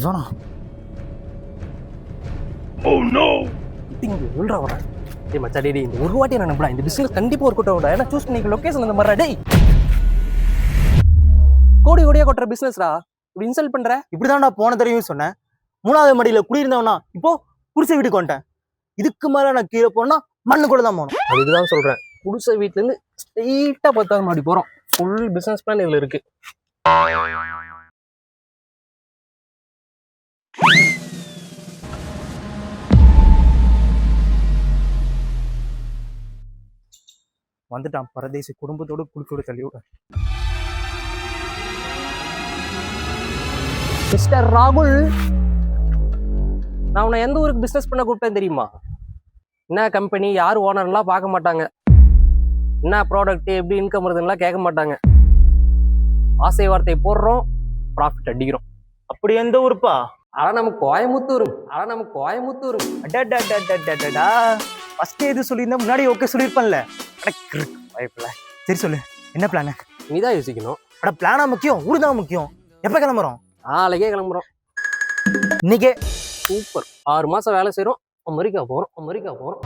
இவனா சொல்றா வர டேய் மச்சான் டேய் இந்த ஒரு வாட்டி நான் நம்பலாம் இந்த பிசினஸ் கண்டிப்பா ஒரு கூட்டம் விட ஏன்னா சூஸ் பண்ணிக்க லொகேஷன் அந்த மாதிரி டேய் கோடி கோடியா கொட்டுற பிசினஸ்டா இப்படி இன்சல்ட் பண்ற. இப்படிதான்டா போன தடவையும் சொன்னேன். 3வது மாடியில குடியிருந்தவனா இப்போ குடிசை வீட்டுக்கு வந்துட்டேன். இதுக்கு மேல நான் கீழே போனா மண்ணு கூட தான் போகணும். அதுக்குதான் சொல்றேன் குடிசை வீட்டுல இருந்து ஸ்ட்ரெயிட்டா 10வது மாடி போறோம். ஃபுல் பிசினஸ் பிளான் இதுல இருக்கு. வந்துட்டான் பரதேசி குடும்பத்தோட குளிக்கோட தள்ளி விட. மிஸ்டர் ராகுல், நான் உன்னை எந்த ஊருக்கு பிசினஸ் பண்ண கூப்பிட்டேன் தெரியுமா? என்ன கம்பெனி, யார் ஓனர்லாம் பார்க்க மாட்டாங்க, என்ன ப்ராடக்ட், எப்படி இன்கம் வருதுன்னெலாம் கேட்க மாட்டாங்க. ஆசை வார்த்தை போடுறோம், ப்ராஃபிட் அடிக்கிறோம். அப்படி எந்த ஊருப்பா? ஆனால் நம்ம கோயமுத்தூர். அடடா ஃபர்ஸ்ட் எது சொல்லியிருந்தா முன்னாடி ஓகே சொல்லியிருப்பேன்ல. சரி சொல்லு, என்ன பிளான்? நீதான் யோசிக்கணும். அட பிளானா முக்கியம், ஊரு தான் முக்கியம். எப்ப கிளம்புறோம்? நாளைக்கே கிளம்புறோம். இன்னைக்கே? சூப்பர். 6 மாசம் வேலை செய்யறோம், அமெரிக்கா போறோம்.